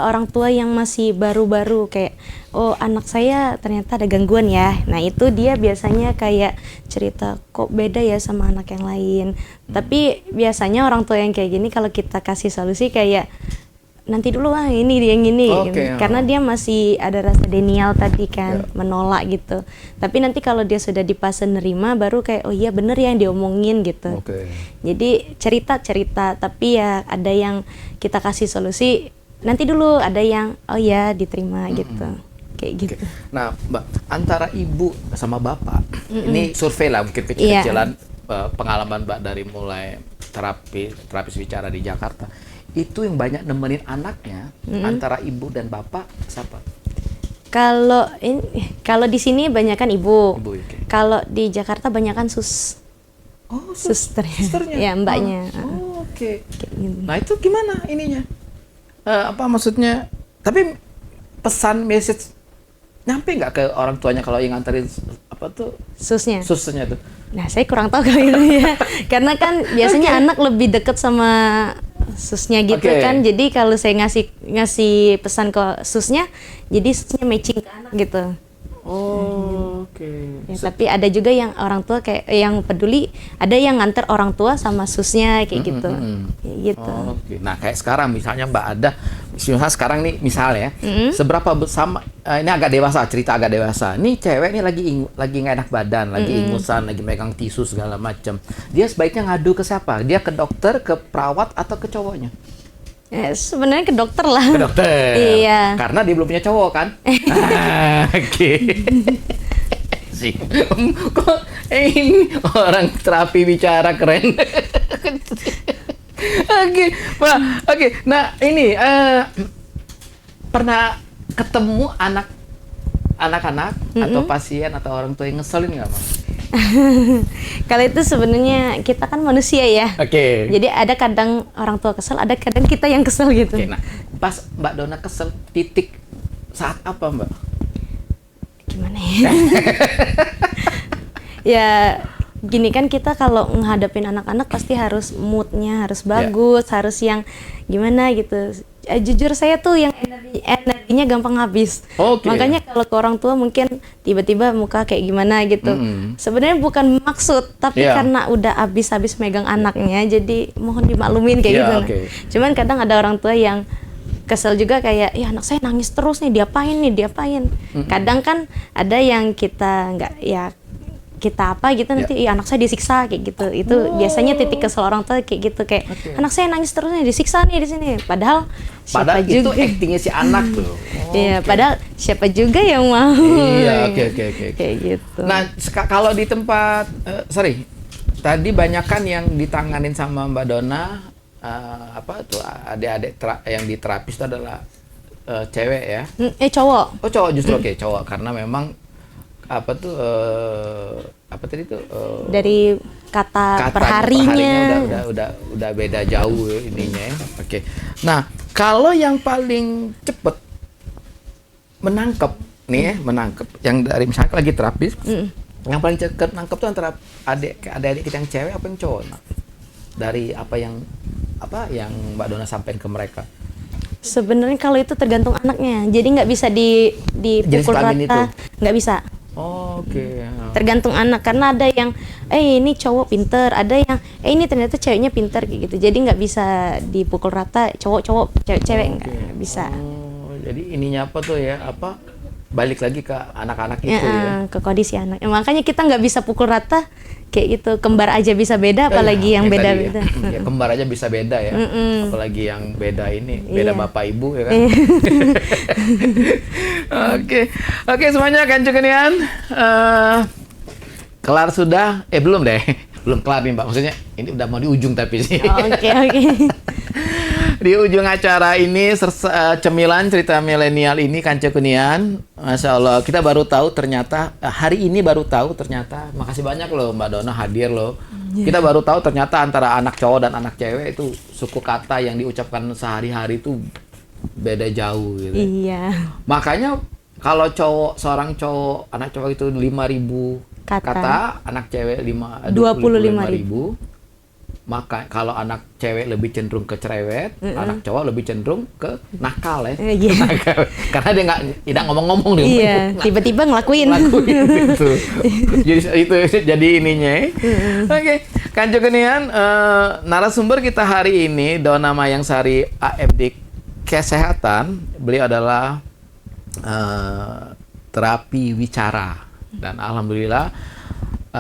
orang tua yang masih baru-baru kayak, oh anak saya ternyata ada gangguan ya. Nah itu dia biasanya kayak cerita, kok beda ya sama anak yang lain. Tapi biasanya orang tua yang kayak gini kalau kita kasih solusi kayak, nanti dulu ini dia yang ini Oke, gitu. Karena dia masih ada rasa denial tadi kan, menolak gitu. Tapi nanti kalau dia sudah di fase nerima baru kayak oh iya bener ya yang diomongin gitu. Oke. Jadi cerita tapi ya ada yang kita kasih solusi, nanti dulu ada yang oh ya diterima gitu. Kayak gitu. Nah, Mbak, antara ibu sama bapak, ini survei lah mungkin kecil-kecilan pengalaman Mbak dari mulai terapis bicara di Jakarta, itu yang banyak nemenin anaknya antara ibu dan bapak siapa? Kalau di sini banyakan ibu. Ibu, oke. Kalau di Jakarta banyakan susternya. Ya, mbaknya. Oh, oke. Kayak gitu. Nah, itu gimana ininya? Apa maksudnya? Tapi pesan message nyampe nggak ke orang tuanya kalau yang nganterin apa tuh Susnya. susternya tuh? Nah, saya kurang tahu kalau itu ya. Karena kan biasanya anak lebih deket sama susnya gitu kan. Jadi kalau saya ngasih pesan ke susnya, jadi susnya matching ke anak gitu. Oh, oke. Ya, tapi ada juga yang orang tua kayak yang peduli, ada yang nganter orang tua sama susnya kayak gitu. Kayak gitu. Oh, oke. Nah, kayak sekarang misalnya Mbak ada, misalnya sekarang nih misalnya, seberapa bersama ini agak dewasa, cerita agak dewasa. Nih cewek nih lagi nggak enak badan, lagi ingusan, lagi megang tisu segala macam. Dia sebaiknya ngadu ke siapa? Dia ke dokter, ke perawat atau ke cowoknya? Ya, sebenarnya ke dokter lah. Ke dokter. Iya. Karena dia belum punya cowok kan? Oke. Sih. Kok ini orang terapi bicara keren. Oke, Pak. Oke. Nah, ini pernah ketemu anak-anak atau pasien atau orang tua yang ngeselin nggak, Bang? Kalau itu sebenarnya kita kan manusia ya. Oke. Jadi ada kadang orang tua kesel, ada kadang kita yang kesel gitu. Oke, nah pas Mbak Dona kesel titik saat apa, Mbak? Gimana ya? Ya gini kan, kita kalau menghadapin anak-anak pasti harus moodnya harus bagus, harus yang gimana gitu. Jujur saya tuh yang energinya gampang habis. Makanya kalau ke orang tua mungkin tiba-tiba muka kayak gimana gitu. Sebenarnya bukan maksud, tapi karena udah habis megang anaknya, jadi mohon dimaklumin kayak gitu. Cuman kadang ada orang tua yang kesel juga kayak, ya anak saya nangis terus nih, diapain. Kadang kan ada yang kita nggak, ya kita apa gitu nanti anak saya disiksa kayak gitu. Itu biasanya titik kesel orang tua kayak gitu, kayak anak saya nangis terus nih, disiksa nih di sini. Padahal siapa itu juga actingnya si anak tuh. Iya, padahal siapa juga yang mau. Iya, oke. Kayak gitu. Nah, kalau di tempat tadi banyakan yang ditanganin sama Mbak Dona apa tuh adik-adik yang di terapis itu adalah cewek ya? Cowok. Oh, cowok justru. Oke, cowok karena memang apa tuh apa tadi tuh dari kata perharinya udah beda jauh ininya ya. Oke. Nah, kalau yang paling cepet menangkap nih ya, menangkap yang dari misalnya lagi terapis, yang paling cepet nangkep tuh antara adik kita yang cewek apa yang cowok? Nah, dari apa yang Mbak Dona sampaikan ke mereka? Sebenarnya kalau itu tergantung anaknya, jadi nggak bisa dipukul rata, nggak bisa. Oke. Tergantung anak, karena ada yang ini cowok pinter, ada yang ini ternyata ceweknya pinter kayak gitu. Jadi nggak bisa dipukul rata cowok cewek nggak bisa. Jadi ininya apa tuh ya, apa balik lagi ke anak-anak itu ya. Ke kondisi anak. Makanya kita nggak bisa pukul rata kayak gitu. Kembar aja bisa beda, apalagi yang beda-beda. Ya, kembar aja bisa beda ya. Apalagi yang beda ini, beda bapak ibu ya kan. Oke, semuanya kan cukunian. Kelar sudah? Belum deh. Belum kelar nih, Mbak. Maksudnya ini udah mau di ujung tapi sih. Oke. Di ujung acara ini cemilan cerita milenial ini Kanca Kunian. Masya Allah, kita baru tahu ternyata hari ini baru tahu ternyata, makasih banyak loh Mbak Dona hadir loh. Kita baru tahu ternyata antara anak cowok dan anak cewek itu suku kata yang diucapkan sehari-hari itu beda jauh gitu. Iya. Makanya kalau anak cowok itu 5.000 kata, anak cewek 25.000. Maka kalau anak cewek lebih cenderung ke cerewet, anak cowok lebih cenderung ke nakal ya. Nakal. Karena dia tidak ngomong-ngomong dia. Iya, tiba-tiba ngelakuin itu. Jadi itu jadi ininya. Oke, Kanca Kunian, narasumber kita hari ini Dona Mayang Sari AMD kesehatan, beliau adalah terapi wicara, dan alhamdulillah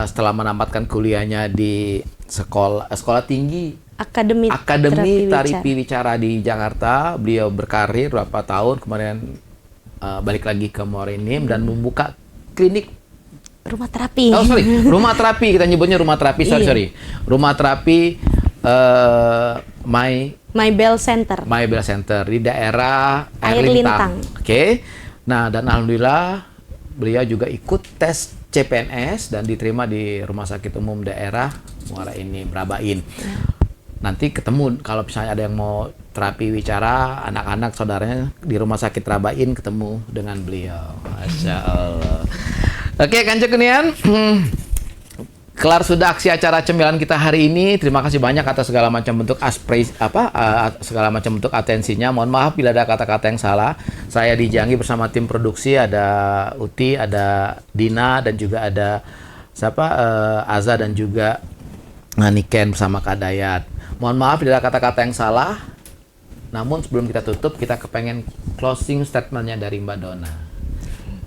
setelah menamatkan kuliahnya di sekolah tinggi Akademi Terapi Wicara di Jakarta, beliau berkarir berapa tahun, kemudian balik lagi ke Muara Enim dan membuka klinik rumah terapi. Rumah terapi, kita nyebutnya rumah terapi, sorry. Rumah terapi My Bell Center di daerah Air Lintang. Oke. Nah, dan alhamdulillah beliau juga ikut tes CPNS dan diterima di Rumah Sakit Umum Daerah Muara Enim, Rabain. Nanti ketemu kalau misalnya ada yang mau terapi wicara, anak-anak saudaranya di Rumah Sakit Rabain ketemu dengan beliau. Masya Allah. Oke, Kanjeng Kenian. Kelar sudah aksi acara cemilan kita hari ini. Terima kasih banyak atas segala macam bentuk segala macam bentuk atensinya. Mohon maaf bila ada kata-kata yang salah. Saya Dijangi bersama tim produksi, ada Uti, ada Dina, dan juga ada Aza, dan juga Niken bersama Kak Dayat. Mohon maaf bila ada kata-kata yang salah. Namun sebelum kita tutup, kita kepengen closing statementnya dari Mbak Dona.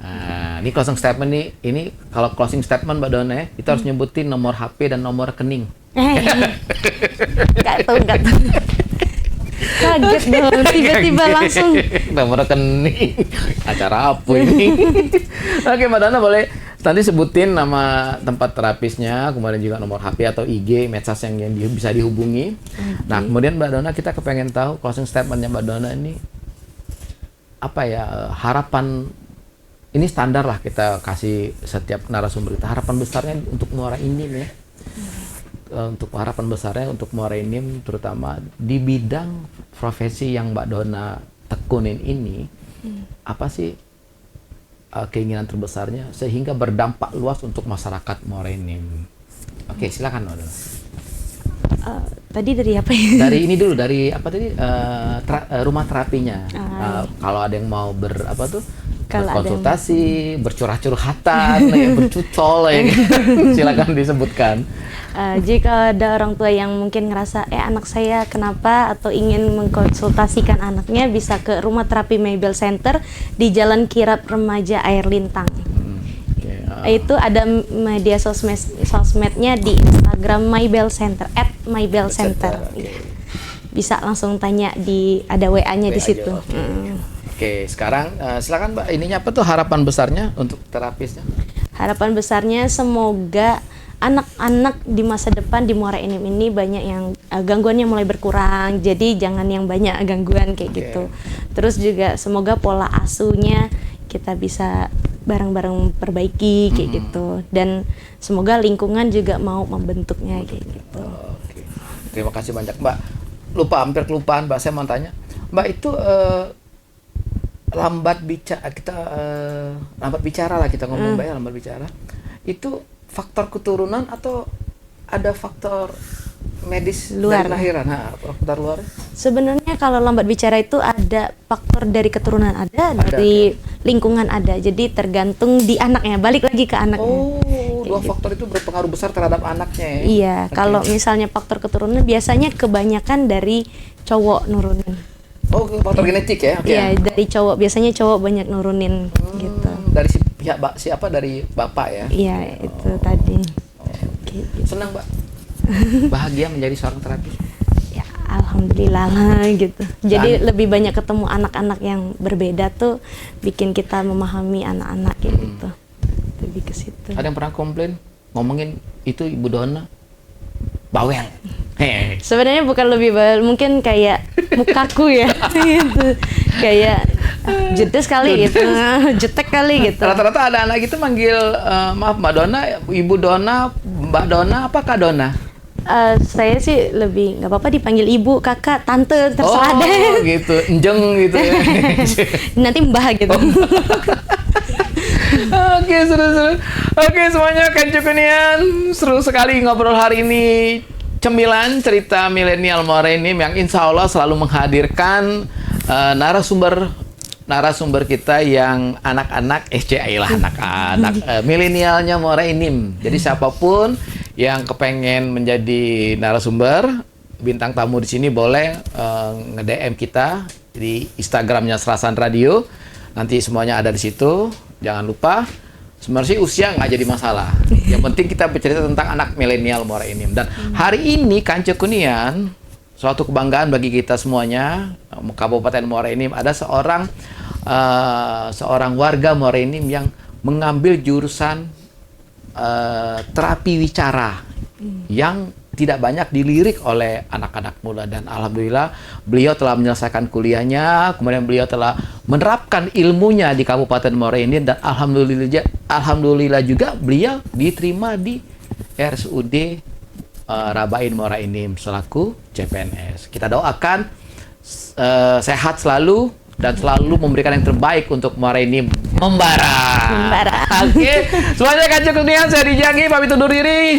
Nah, ini closing statement ini kalau closing statement Mbak Dona itu harus nyebutin nomor HP dan nomor rekening. Nggak tahu. Kaget dong, tiba-tiba langsung. Nomor rekening. Acara apa ini? Oke, Mbak Dona boleh nanti sebutin nama tempat terapisnya, kemudian juga nomor HP atau IG, medsos yang bisa dihubungi. Nah, kemudian Mbak Dona, kita kepengen tahu closing statementnya Mbak Dona ini apa ya, harapan. Ini standar lah kita kasih setiap narasumber kita. Harapan besarnya untuk Muara Enim ya. Untuk harapan besarnya untuk Muara Enim, terutama di bidang profesi yang Mbak Dona tekunin ini, apa sih keinginan terbesarnya sehingga berdampak luas untuk masyarakat Muara Enim? Oke, silakan Mbak Dona. Tadi dari apa ya? Dari ini dulu, dari apa tadi, rumah terapinya. Kalau ada yang mau berkonsultasi, bercurah-curhatan, bercucol, silakan disebutkan. Jika ada orang tua yang mungkin ngerasa anak saya kenapa, atau ingin mengkonsultasikan anaknya, bisa ke Rumah Terapi My Bell Center di Jalan Kirap Remaja Air Lintang. Itu ada media sosmednya di Instagram My Bell Center @mybellcenter. Bisa langsung tanya, ada WA-nya di situ. Oke, sekarang silakan Mbak, ininya apa tuh harapan besarnya untuk terapisnya? Harapan besarnya semoga anak-anak di masa depan di Muara Enim ini banyak yang gangguannya mulai berkurang, jadi jangan yang banyak gangguan kayak gitu. Terus juga semoga pola asuhnya kita bisa bareng-bareng perbaiki kayak gitu, dan semoga lingkungan juga mau membentuknya kayak gitu. Oke. Terima kasih banyak Mbak. Hampir kelupaan Mbak, saya mau tanya Mbak, itu lambat bicara lah kita ngomong Mbak ya, lambat bicara itu faktor keturunan atau ada faktor medis luar dari lahiran? Faktor luar. Sebenarnya kalau lambat bicara itu ada faktor dari keturunan, dari lingkungan ada. Jadi tergantung di anaknya, balik lagi ke anaknya. Dua faktor itu berpengaruh besar terhadap anaknya ya. Iya, kalau misalnya faktor keturunan biasanya kebanyakan dari cowok nurunin. Faktor genetik ya? Iya, dari cowok, biasanya cowok banyak nurunin gitu. Dari siapa dari bapak ya? Iya, itu tadi. Gitu. Senang Mbak? Bahagia menjadi seorang terapis? Ya, alhamdulillah lah gitu. Jadi lebih banyak ketemu anak-anak yang berbeda tuh bikin kita memahami anak-anak kayak gitu. Lebih ke situ. Ada yang pernah komplain ngomongin itu Ibu Dona bawel? Sebenarnya bukan lebih bawel, mungkin kayak mukaku ya gitu. Kayak judes kali gitu, jutek kali gitu. Rata-rata ada anak gitu manggil maaf Mbak Dona, Ibu Dona, Mbak Dona, apa Kak Dona? Saya sih lebih nggak apa-apa dipanggil ibu, kakak, tante, terserah deh. Gitu, enjeng gitu ya. Nanti mbah gitu. Oke, seru-seru. Oke, semuanya Kanjeng Kenian, seru sekali ngobrol hari ini. Cemilan cerita milenial Muara Enim yang insya Allah selalu menghadirkan narasumber kita yang anak-anak anak-anak milenialnya Muara Enim. Jadi siapapun yang kepengen menjadi narasumber, bintang tamu di sini boleh nge-DM kita di Instagramnya Serasan Radio. Nanti semuanya ada di situ. Jangan lupa. Sebenarnya sih usia nggak jadi masalah. Yang penting kita bercerita tentang anak milenial Muara Enim. Dan hari ini Kanca Kunian, suatu kebanggaan bagi kita semuanya, Kabupaten Muara Enim, ada seorang warga Muara Enim yang mengambil jurusan terapi wicara yang tidak banyak dilirik oleh anak-anak muda, dan alhamdulillah beliau telah menyelesaikan kuliahnya, kemudian beliau telah menerapkan ilmunya di Kabupaten Muara Enim, dan alhamdulillah juga beliau diterima di RSUD Rabain Muara Enim selaku CPNS. Kita doakan sehat selalu dan selalu memberikan yang terbaik untuk Muara Enim membara. Oke, semuanya Kanca Kunian, saya Dijagi pamit undur diri.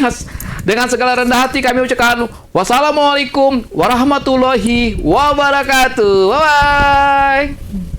Dengan segala rendah hati kami ucapkan wassalamualaikum warahmatullahi wabarakatuh. Bye bye.